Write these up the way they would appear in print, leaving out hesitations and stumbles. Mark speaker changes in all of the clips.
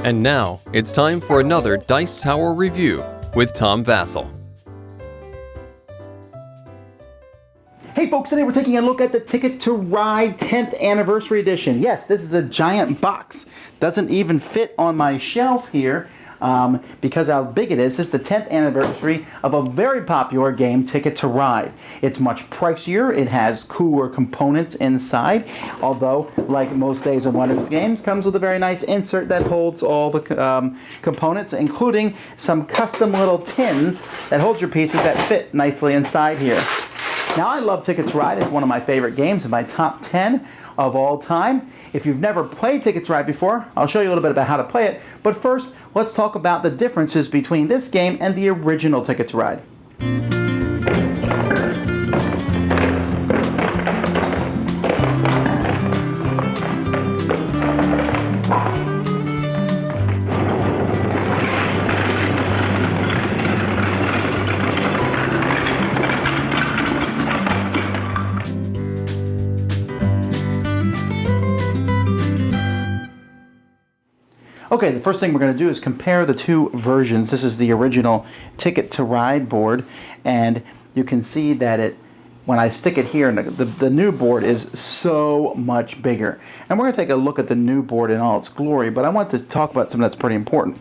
Speaker 1: And now, it's time for another Dice Tower review with Tom Vasel.
Speaker 2: Hey folks, today we're taking a look at the Ticket to Ride 10th Anniversary Edition. Yes, this is a giant box. Doesn't even fit on my shelf here because how big it is. This is the 10th anniversary of a very popular game, Ticket to Ride. It's much pricier. It has cooler components inside, although, like most Days of Wonders games, comes with a very nice insert that holds all the components, including some custom little tins that hold your pieces that fit nicely inside here. Now, I love Ticket to Ride. It's one of my favorite games, in my top 10 of all time. If you've never played Ticket to Ride before, I'll show you a little bit about how to play it. But first, let's talk about the differences between this game and the original Ticket to Ride. Okay, the first thing we're going to do is compare the two versions. This is the original Ticket to Ride board, and you can see that when I stick it here, the new board is so much bigger. And we're going to take a look at the new board in all its glory, but I want to talk about something that's pretty important.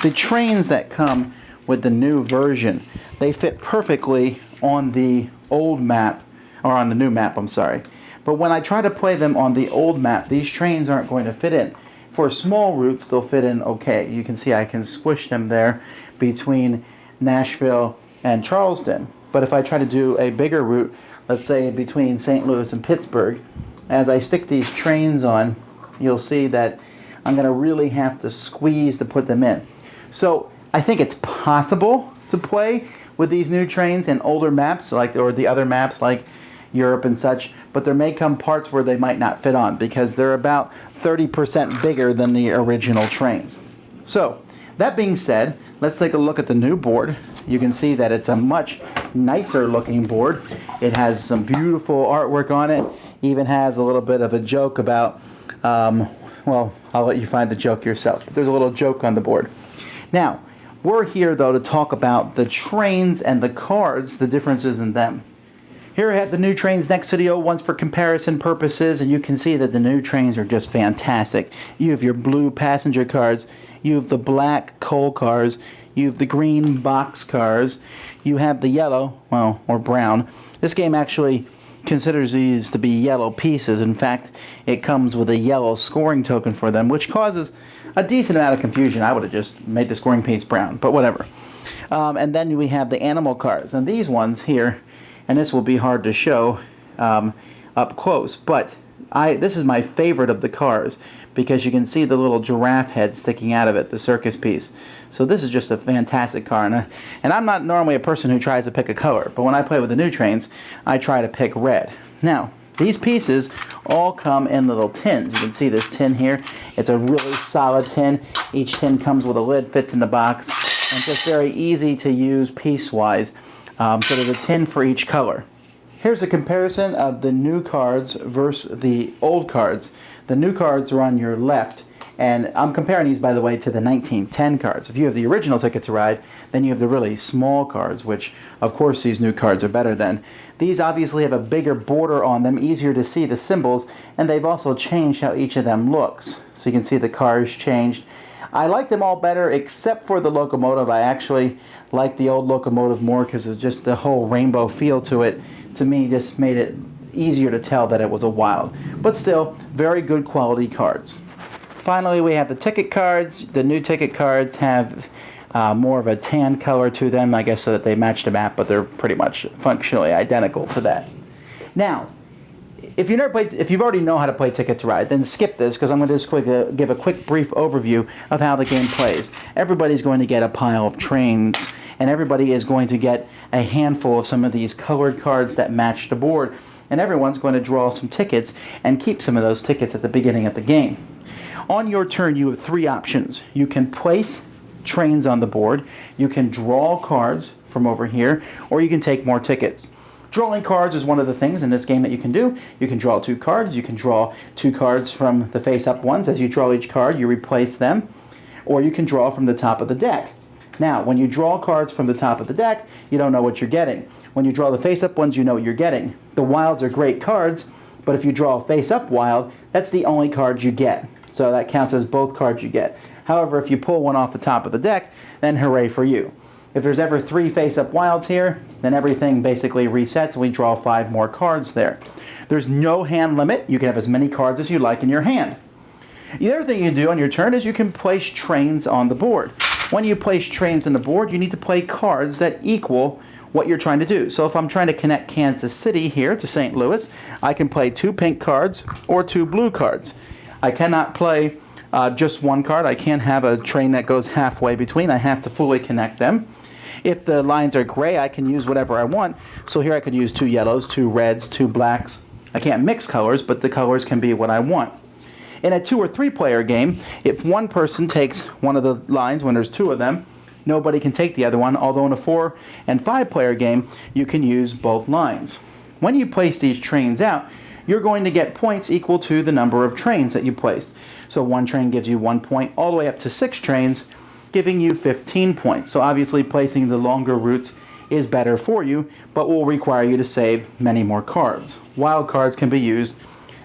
Speaker 2: The trains that come with the new version, they fit perfectly on the old map, or on the new map, I'm sorry. But when I try to play them on the old map, these trains aren't going to fit in. For small routes, they'll fit in okay. You can see I can squish them there between Nashville and Charleston. But if I try to do a bigger route, let's say between St. Louis and Pittsburgh, as I stick these trains on, you'll see that I'm going to really have to squeeze to put them in. So I think it's possible to play with these new trains in older maps, or the other maps like Europe and such, but there may come parts where they might not fit on because they're about 30% bigger than the original trains. So, that being said, let's take a look at the new board. You can see that it's a much nicer looking board. It has some beautiful artwork on it, even has a little bit of a joke about, well, I'll let you find the joke yourself. But there's a little joke on the board. Now, we're here though to talk about the trains and the cards, the differences in them. Here I have the new trains next to the old ones for comparison purposes, and you can see that the new trains are just fantastic. You have your blue passenger cars, you have the black coal cars, you have the green box cars, you have the yellow, well, or brown. This game actually considers these to be yellow pieces. In fact, it comes with a yellow scoring token for them, which causes a decent amount of confusion. I would have just made the scoring piece brown, but whatever. And then we have the animal cars, and these ones here, and this will be hard to show up close, but this is my favorite of the cars because you can see the little giraffe head sticking out of it, the circus piece. So this is just a fantastic car, and I'm not normally a person who tries to pick a color, but when I play with the new trains, I try to pick red. Now, these pieces all come in little tins. You can see this tin here. It's a really solid tin. Each tin comes with a lid, fits in the box, and just very easy to use piece-wise. So there's a tin for each color. Here's a comparison of the new cards versus the old cards. The new cards are on your left, and I'm comparing these, by the way, to the 1910 cards. If you have the original Ticket to Ride, then you have the really small cards, which, of course, these new cards are better than. These obviously have a bigger border on them, easier to see the symbols, and they've also changed how each of them looks. So you can see the cars changed. I like them all better, except for the locomotive. I actually like the old locomotive more because of just the whole rainbow feel to it. To me, just made it easier to tell that it was a Wild. But still, very good quality cards. Finally, we have the ticket cards. The new ticket cards have more of a tan color to them, I guess so that they match the map, but they're pretty much functionally identical to that. Now, if you've already know how to play Ticket to Ride, then skip this because I'm going to just give a quick brief overview of how the game plays. Everybody's going to get a pile of trains, and everybody is going to get a handful of some of these colored cards that match the board, and everyone's going to draw some tickets and keep some of those tickets at the beginning of the game. On your turn, you have three options. You can place trains on the board, you can draw cards from over here, or you can take more tickets. Drawing cards is one of the things in this game that you can do. You can draw two cards. You can draw two cards from the face-up ones. As you draw each card, you replace them. or you can draw from the top of the deck. Now, when you draw cards from the top of the deck, you don't know what you're getting. When you draw the face-up ones, you know what you're getting. The wilds are great cards, but if you draw a face-up wild, that's the only card you get. So that counts as both cards you get. However, if you pull one off the top of the deck, then hooray for you. If there's ever 3 face-up wilds here, then everything basically resets and we draw 5 more cards there. There's no hand limit. You can have as many cards as you like in your hand. The other thing you can do on your turn is you can place trains on the board. When you place trains on the board, you need to play cards that equal what you're trying to do. So if I'm trying to connect Kansas City here to St. Louis, I can play 2 pink cards or 2 blue cards. I cannot play just one card. I can't have a train that goes halfway between. I have to fully connect them. If the lines are gray, I can use whatever I want. So here I could use 2 yellows, 2 reds, 2 blacks. I can't mix colors, but the colors can be what I want. In a 2 or 3 player game, if one person takes one of the lines, when there's 2 of them, nobody can take the other one, although in a 4 and 5 player game, you can use both lines. When you place these trains out, you're going to get points equal to the number of trains that you placed. So 1 train gives you 1 point, all the way up to 6 trains, giving you 15 points. So obviously placing the longer routes is better for you, but will require you to save many more cards. Wild cards can be used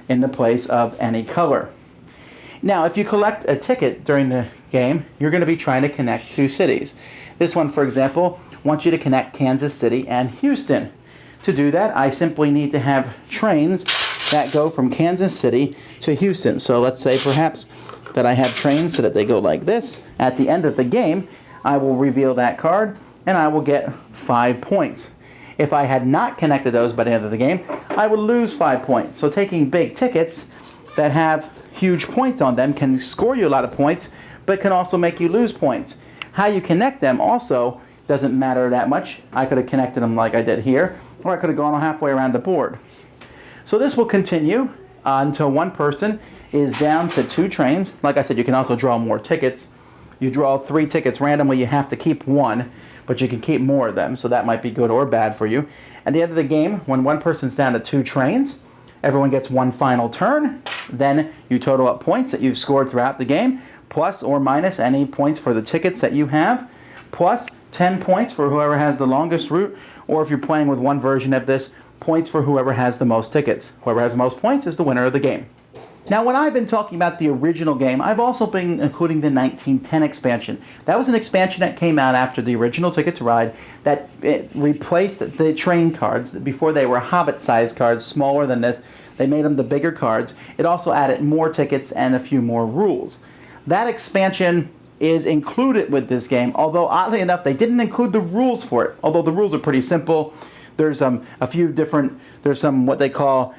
Speaker 2: in the place of any color. Now, if you collect a ticket during the game, you're going to be trying to connect 2 cities. This one, for example, wants you to connect Kansas City and Houston. To do that, I simply need to have trains that go from Kansas City to Houston. So let's say perhaps that I have trains so that they go like this. At the end of the game, I will reveal that card and I will get 5 points. If I had not connected those by the end of the game, I would lose 5 points. So taking big tickets that have huge points on them can score you a lot of points, but can also make you lose points. How you connect them also doesn't matter that much. I could have connected them like I did here, or I could have gone halfway around the board. So this will continue until one person is down to 2 trains. Like I said, you can also draw more tickets. You draw 3 tickets randomly, you have to keep 1, but you can keep more of them, so that might be good or bad for you. At the end of the game, when one person's down to 2 trains, everyone gets 1 final turn. Then you total up points that you've scored throughout the game, plus or minus any points for the tickets that you have, plus 10 points for whoever has the longest route, or if you're playing with one version of this, points for whoever has the most tickets. Whoever has the most points is the winner of the game. Now, when I've been talking about the original game, I've also been including the 1910 expansion. That was an expansion that came out after the original Ticket to Ride that replaced the train cards. Before they were Hobbit-sized cards, smaller than this. They made them the bigger cards. It also added more tickets and a few more rules. That expansion is included with this game, although oddly enough, they didn't include the rules for it, although the rules are pretty simple. There's a few different, there's some what they call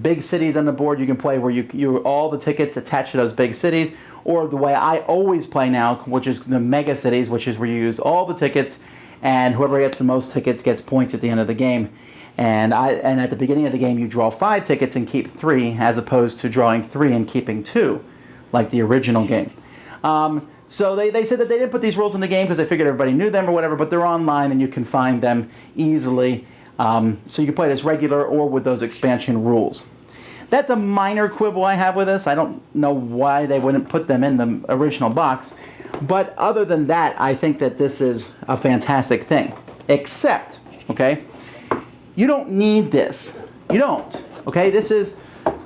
Speaker 2: big cities on the board you can play where you all the tickets attached to those big cities, or the way I always play now, which is the mega cities, which is where you use all the tickets and whoever gets the most tickets gets points at the end of the game. And at the beginning of the game you draw 5 tickets and keep 3 as opposed to drawing 3 and keeping 2 like the original game. So they said that they didn't put these rules in the game because they figured everybody knew them or whatever, but they're online and you can find them easily. So you can play it as regular or with those expansion rules. That's a minor quibble I have with this. I don't know why they wouldn't put them in the original box. But other than that, I think that this is a fantastic thing. Except, okay, you don't need this. You don't. Okay, this is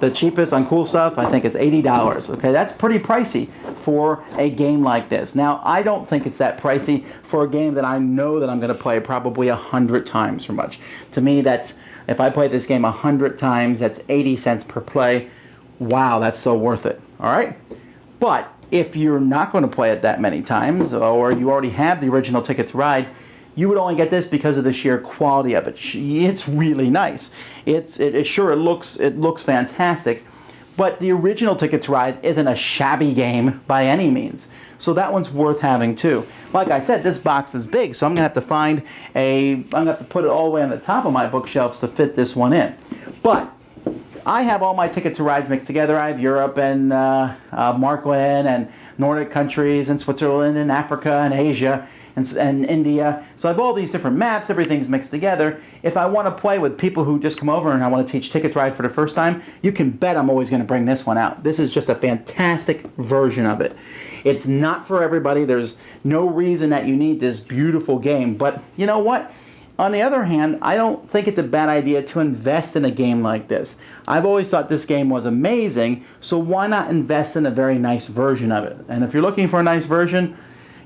Speaker 2: the cheapest on Cool Stuff. I think it's $80. Okay, that's pretty pricey for a game like this. Now, I don't think it's that pricey for a game that I know that I'm going to play probably 100 times for much. To me, that's, if I play this game 100 times, that's 80 cents per play. Wow, that's so worth it. All right? But if you're not going to play it that many times, or you already have the original Ticket to Ride, you would only get this because of the sheer quality of it. It's really nice. It looks fantastic, but the original Ticket to Ride isn't a shabby game by any means. So that one's worth having too. Like I said, this box is big, so I'm gonna have to I'm gonna have to put it all the way on the top of my bookshelves to fit this one in. But I have all my Ticket to Rides mixed together. I have Europe and Markland and Nordic countries and Switzerland and Africa and Asia and India. So I have all these different maps, everything's mixed together. If I want to play with people who just come over and I want to teach Ticket to Ride for the first time, you can bet I'm always going to bring this one out. This is just a fantastic version of it. It's not for everybody. There's no reason that you need this beautiful game. But you know what? On the other hand, I don't think it's a bad idea to invest in a game like this. I've always thought this game was amazing, so why not invest in a very nice version of it? And if you're looking for a nice version,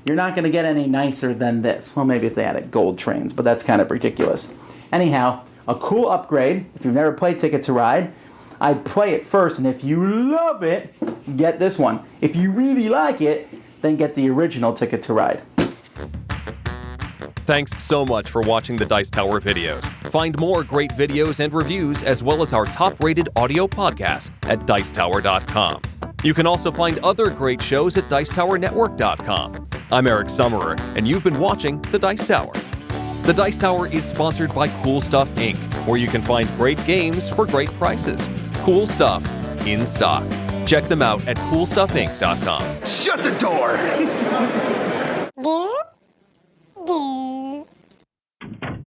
Speaker 2: you're not going to get any nicer than this. Well, maybe if they added gold trains, but that's kind of ridiculous. Anyhow, a cool upgrade. If you've never played Ticket to Ride, I'd play it first, and if you love it, get this one. If you really like it, then get the original Ticket to Ride.
Speaker 1: Thanks so much for watching the Dice Tower videos. Find more great videos and reviews as well as our top-rated audio podcast at Dicetower.com. You can also find other great shows at Dicetowernetwork.com. I'm Eric Summerer, and you've been watching The Dice Tower. The Dice Tower is sponsored by Cool Stuff Inc., where you can find great games for great prices. Cool stuff in stock. Check them out at CoolStuffInc.com.
Speaker 3: Shut the door!